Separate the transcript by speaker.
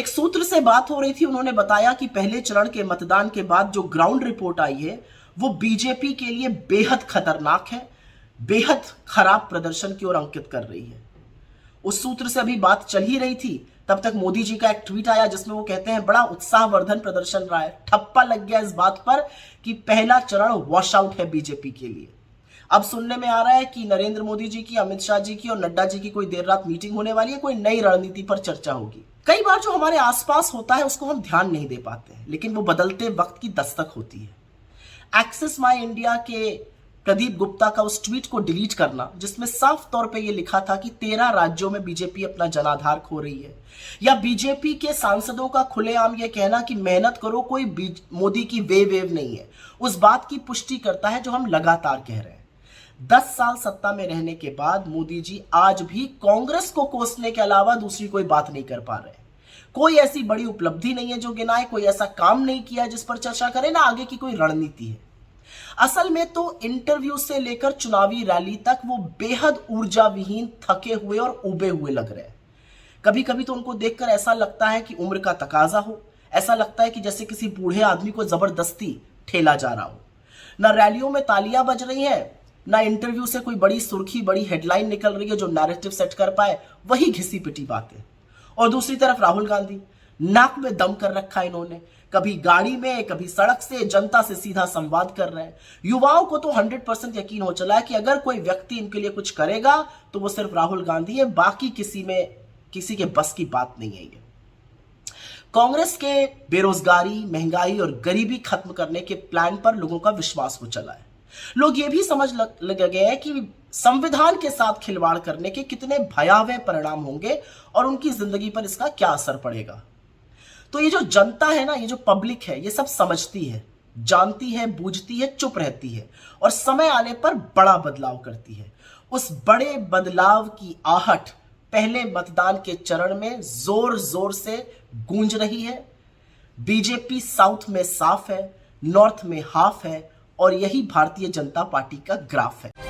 Speaker 1: एक सूत्र से बात हो रही थी, उन्होंने बताया कि पहले चरण के मतदान के बाद जो ग्राउंड रिपोर्ट आई है वो बीजेपी के लिए बेहद खतरनाक है, बेहद खराब प्रदर्शन की ओर अंकित कर रही है। उस सूत्र से अभी बात चल ही रही थी, तब तक मोदी जी का एक ट्वीट आया जिसमें वो कहते हैं बड़ा उत्साहवर्धन प्रदर्शन रहा है। ठप्पा लग गया इस बात पर कि पहला चरण वॉश आउट है बीजेपी के लिए। अब सुनने में आ रहा है कि नरेंद्र मोदी जी की, अमित शाह जी की और नड्डा जी की कोई देर रात मीटिंग होने वाली है, कोई नई रणनीति पर चर्चा होगी। कई बार जो हमारे आसपास होता है उसको हम ध्यान नहीं दे पाते हैं, लेकिन वो बदलते वक्त की दस्तक होती है। एक्सेस माई इंडिया के प्रदीप गुप्ता का उस ट्वीट को डिलीट करना जिसमें साफ तौर पे ये लिखा था कि 13 राज्यों में बीजेपी अपना जनाधार खो रही है, या बीजेपी के सांसदों का खुलेआम ये कहना कि मेहनत करो, कोई मोदी की वेव नहीं है, उस बात की पुष्टि करता है जो हम लगातार कह रहे हैं। 10 साल सत्ता में रहने के बाद मोदी जी आज भी कांग्रेस को कोसने के अलावा दूसरी कोई बात नहीं कर पा रहे। कोई ऐसी बड़ी उपलब्धि नहीं है जो गिनाए, कोई ऐसा काम नहीं किया जिस पर चर्चा करें, ना आगे की कोई रणनीति है। असल में तो इंटरव्यू से लेकर चुनावी रैली तक वो बेहद ऊर्जा विहीन, थके हुए और उबे हुए लग रहे हैं। कभी कभी तो उनको देखकर ऐसा लगता है कि उम्र का तकाजा हो, ऐसा लगता है कि जैसे किसी बूढ़े आदमी को जबरदस्ती ठेला जा रहा हो। ना रैलियों में तालियां बज रही हैं, ना इंटरव्यू से कोई बड़ी सुर्खी, बड़ी हेडलाइन निकल रही है जो नैरेटिव सेट कर पाए, वही घिसी पिटी बातें। और दूसरी तरफ राहुल गांधी, नाक में दम कर रखा है इन्होंने, कभी गाड़ी में, कभी सड़क से, जनता से सीधा संवाद कर रहे हैं। युवाओं को तो 100% यकीन हो चला है कि अगर कोई व्यक्ति इनके लिए कुछ करेगा तो वो सिर्फ राहुल गांधी है, बाकी किसी के बस की बात नहीं है ये। कांग्रेस के बेरोजगारी, महंगाई और गरीबी खत्म करने के प्लान पर लोगों का विश्वास हो चला है। लोग ये भी समझ लग गए हैं कि संविधान के साथ खिलवाड़ करने के कितने भयावह परिणाम होंगे और उनकी जिंदगी पर इसका क्या असर पड़ेगा। तो ये जो जनता है ना, ये जो पब्लिक है, ये सब समझती है, जानती है, बूझती है, चुप रहती है और समय आने पर बड़ा बदलाव करती है। उस बड़े बदलाव की आहट पहले मतदान के चरण में जोर जोर से गूंज रही है। बीजेपी साउथ में साफ है, नॉर्थ में हाफ है और यही भारतीय जनता पार्टी का ग्राफ है।